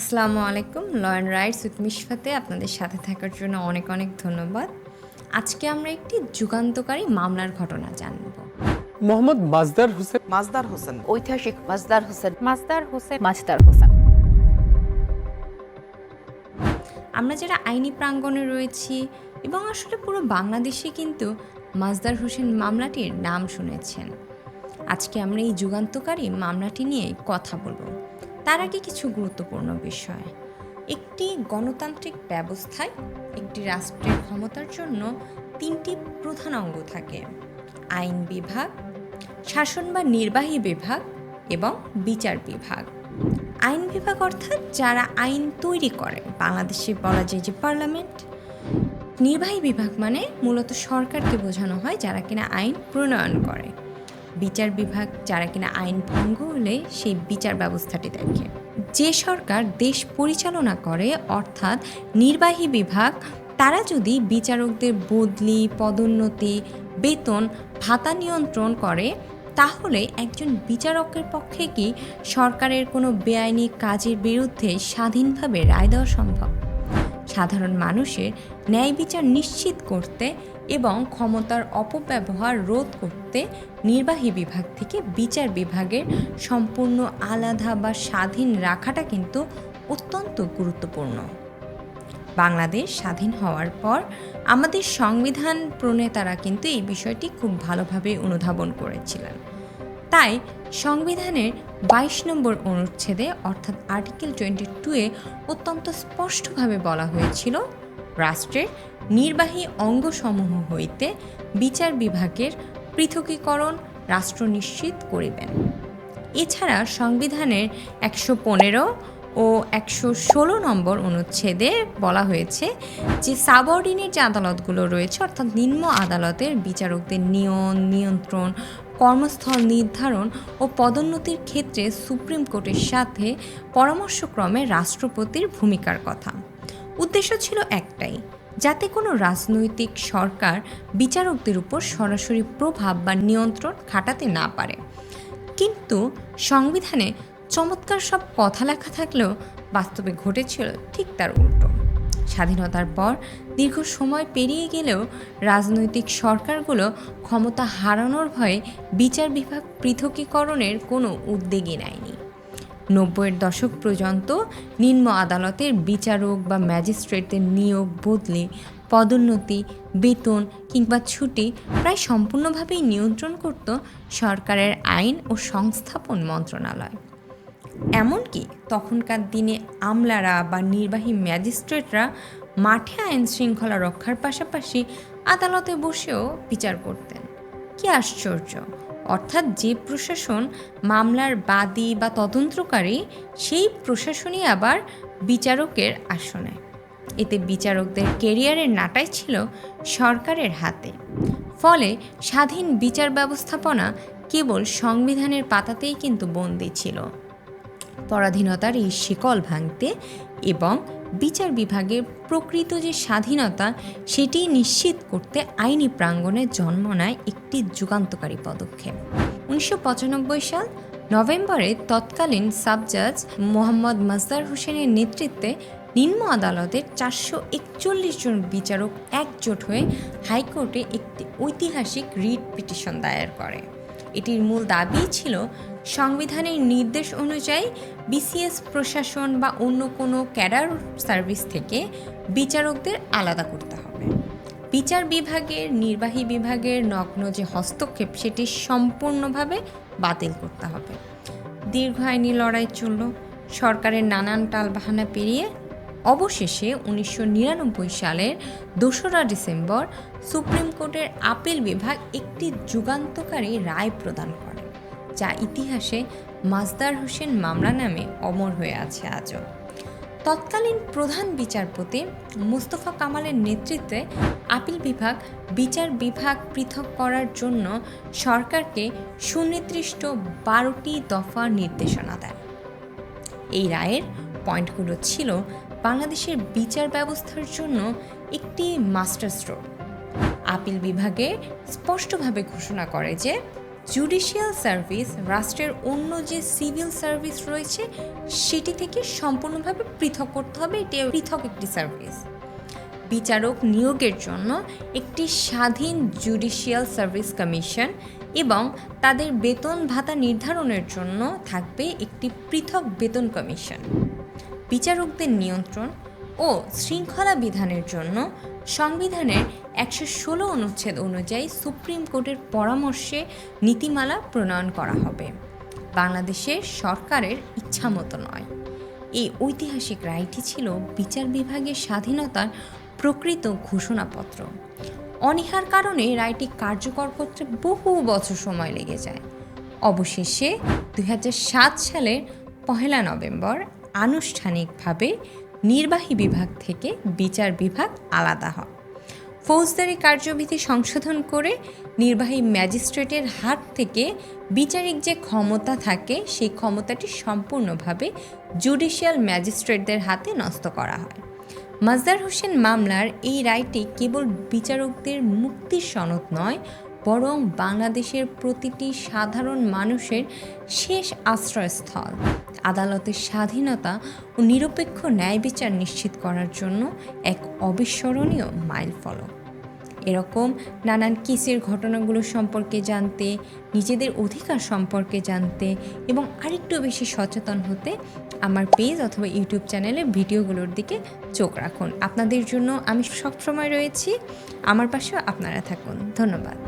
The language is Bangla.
আসসালামু আলাইকুম। ল অ্যান্ড রাইটস উইথ মিশফাতে আপনাদের সাথে থাকার জন্য অনেক অনেক ধন্যবাদ। আজকে আমরা একটি যুগান্তকারী মামলার ঘটনা জানব। মোহাম্মদ মাজদার হোসেন মাজদার হোসেন ঐতিহাসিক মাজদার হোসেন মাজদার হোসেন আমরা যারা আইনি প্রাঙ্গণে রয়েছি এবং আসলে পুরো বাংলাদেশে কিন্তু মাজদার হোসেন মামলাটির নাম শুনেছেন। আজকে আমরা এই যুগান্তকারী মামলাটি নিয়ে কথা বলব। তার আগে কিছু গুরুত্বপূর্ণ বিষয়। একটি গণতান্ত্রিক ব্যবস্থায় একটি রাষ্ট্রের ক্ষমতার জন্য তিনটি প্রধান অঙ্গ থাকে: আইন বিভাগ, শাসন বা নির্বাহী বিভাগ এবং বিচার বিভাগ। আইন বিভাগ অর্থাৎ যারা আইন তৈরি করে, বাংলাদেশে বলা যায় যে পার্লামেন্ট। নির্বাহী বিভাগ মানে মূলত সরকারকে বোঝানো হয়, যারা কিনা আইন প্রণয়ন করে। বিচার বিভাগ যারা কিনা আইন ভঙ্গ হলে সেই বিচার ব্যবস্থাটি দেখে। যে সরকার দেশ পরিচালনা করে অর্থাৎ নির্বাহী বিভাগ, তারা যদি বিচারকদের বদলি, পদোন্নতি, বেতন, ভাতা নিয়ন্ত্রণ করে, তাহলে একজন বিচারকের পক্ষে কি সরকারের কোনো বেআইনি কাজের বিরুদ্ধে স্বাধীনভাবে রায় দেওয়া সম্ভব? সাধারণ মানুষের ন্যায় বিচার নিশ্চিত করতে এবং ক্ষমতার অপব্যবহার রোধ করতে নির্বাহী বিভাগ থেকে বিচার বিভাগের সম্পূর্ণ আলাদা বা স্বাধীন রাখাটা কিন্তু অত্যন্ত গুরুত্বপূর্ণ। বাংলাদেশ স্বাধীন হওয়ার পর আমাদের সংবিধান প্রণেতারা কিন্তু এই বিষয়টি খুব ভালোভাবে অনুধাবন করেছিলেন। তাই সংবিধানের 22 নম্বর অনুচ্ছেদে অর্থাৎ আর্টিকেল 22-এ অত্যন্ত স্পষ্টভাবে বলা হয়েছিল, রাষ্ট্রের নির্বাহী অঙ্গসমূহ হইতে বিচার বিভাগের পৃথকীকরণ রাষ্ট্র নিশ্চিত করিবেন। এছাড়া সংবিধানের 115 ও 116 নম্বর অনুচ্ছেদে বলা হয়েছে যে সাবঅর্ডিনেট যে আদালতগুলো রয়েছে অর্থাৎ নিম্ন আদালতের বিচারকদের নিয়ন্ত্রণ, কর্মস্থল নির্ধারণ ও পদোন্নতির ক্ষেত্রে সুপ্রিম কোর্টের সাথে পরামর্শক্রমে রাষ্ট্রপতির ভূমিকার কথা। উদ্দেশ্য ছিল একটাই, যাতে কোনো রাজনৈতিক সরকার বিচারকদের উপর সরাসরি প্রভাব বা নিয়ন্ত্রণ খাটাতে না পারে। কিন্তু সংবিধানে চমৎকার সব কথা লেখা থাকলেও বাস্তবে ঘটেছিল ঠিক তার উল্টো। স্বাধীনতার পর দীর্ঘ সময় পেরিয়ে গেলেও রাজনৈতিক সরকারগুলো ক্ষমতা হারানোর ভয়ে বিচার বিভাগ পৃথকীকরণের কোনো উদ্যোগই নেয়নি। 90-এর দশক পর্যন্ত নিম্ন আদালতের বিচারক বা ম্যাজিস্ট্রেটদের নিয়োগ, বদলি, পদোন্নতি, বেতন কিংবা ছুটি প্রায় সম্পূর্ণভাবেই নিয়ন্ত্রণ করত সরকারের আইন ও সংস্থাপন মন্ত্রণালয়। এমনকি তখনকার দিনে আমলারা বা নির্বাহী ম্যাজিস্ট্রেটরা মাঠে আইন শৃঙ্খলা রক্ষার পাশাপাশি আদালতে বসেও বিচার করতেন। কি আশ্চর্য! অর্থাৎ যে প্রশাসন মামলার বাদী বা তদন্তকারী, সেই প্রশাসনই আবার বিচারকের আসনে। এতে বিচারকদের কেরিয়ারের নাটাই ছিল সরকারের হাতে। ফলে স্বাধীন বিচার ব্যবস্থাপনা কেবল সংবিধানের পাতাতেই কিন্তু বন্দী ছিল। পরাধীনতার এই শিকল ভাঙতে এবং বিচার বিভাগের প্রকৃত যে স্বাধীনতা, সেটি নিশ্চিত করতে আইনি প্রাঙ্গণে জন্ম নেয় একটি যুগান্তকারী পদক্ষেপ। 1995 সাল নভেম্বরে তৎকালীন সাব জাজ মোহাম্মদ মাজদার হোসেনের নেতৃত্বে নিম্ন আদালতের 441 জন বিচারক একজোট হয়ে হাইকোর্টে একটি ঐতিহাসিক রিট পিটিশন দায়ের করে। এটির মূল দাবি ছিল সংবিধানের নির্দেশ অনুযায়ী বিসিএস প্রশাসন বা অন্য কোনো ক্যাডার সার্ভিস থেকে বিচারকদের আলাদা করতে হবে। বিচার বিভাগের নির্বাহী বিভাগের নগ্ন যে হস্তক্ষেপ, সেটি সম্পূর্ণভাবে বাতিল করতে হবে। দীর্ঘ আইনি লড়াই চলল। সরকারের নানান টালবাহানা পেরিয়ে অবশেষে 1999 সালের 2রা ডিসেম্বর সুপ্রিম কোর্টের আপিল বিভাগ একটি যুগান্তকারী রায় প্রদান করে, যা ইতিহাসে মাজদার হোসেন মামলা নামে অমর হয়ে আছে আজও। তৎকালীন প্রধান বিচারপতি মুস্তফা কামালের নেতৃত্বে আপিল বিভাগ বিচার বিভাগ পৃথক করার জন্য সরকারকে সুনির্দিষ্ট 12টি দফা নির্দেশনা দেয়। এই রায়ের পয়েন্টগুলো ছিল বাংলাদেশের বিচার ব্যবস্থার জন্য একটি মাস্টার স্ট্রোক। আপিল বিভাগে স্পষ্টভাবে ঘোষণা করে যে জুডিশিয়াল সার্ভিস রাষ্ট্রের অন্য যে সিভিল সার্ভিস রয়েছে সেটি থেকে সম্পূর্ণভাবে পৃথক করতে হবে। এটি পৃথক একটি সার্ভিস। বিচারক নিয়োগের জন্য একটি স্বাধীন জুডিশিয়াল সার্ভিস কমিশন এবং তাদের বেতন ভাতা নির্ধারণের জন্য থাকবে একটি পৃথক বেতন কমিশন। বিচারকদের নিয়ন্ত্রণ ও শৃঙ্খলা বিধানের জন্য সংবিধানের 116 অনুচ্ছেদ অনুযায়ী সুপ্রিম কোর্টের পরামর্শে নীতিমালা প্রণয়ন করা হবে। বাংলাদেশের সরকারের ইচ্ছামতো নয়। এই ঐতিহাসিক রায়টি ছিল বিচার বিভাগের স্বাধীনতার প্রকৃত ঘোষণাপত্র। অনীহার কারণে রায়টি কার্যকর করতে বহু বছর সময় লেগে যায়। অবশেষে 2007 সালের 1 নভেম্বর আনুষ্ঠানিকভাবে নির্বাহী বিভাগ থেকে বিচার বিভাগ আলাদা হয়। ফৌজদারি কার্যবিধি সংশোধন করে নির্বাহী ম্যাজিস্ট্রেটের হাত থেকে বিচারিক যে ক্ষমতা থাকে সেই ক্ষমতাটি সম্পূর্ণভাবে জুডিশিয়াল ম্যাজিস্ট্রেটদের হাতে ন্যস্ত করা হয়। মাজদার হোসেন মামলার এই রায়টি কেবল বিচারকদের মুক্তির সনদ নয়, বরং বাংলাদেশের প্রতিটি সাধারণ মানুষের শেষ আশ্রয়স্থল। আদালতের স্বাধীনতা ও নিরপেক্ষ ন্যায় বিচার নিশ্চিত করার জন্য এক অবিস্মরণীয় মাইলফলক। এরকম নানান কেসের ঘটনাগুলো সম্পর্কে জানতে, নিজেদের অধিকার সম্পর্কে জানতে এবং আরেকটু বেশি সচেতন হতে আমার পেজ অথবা ইউটিউব চ্যানেলের ভিডিওগুলোর দিকে চোখ রাখুন। আপনাদের জন্য আমি সবসময় রয়েছি। আমার পাশেও আপনারা থাকুন। ধন্যবাদ।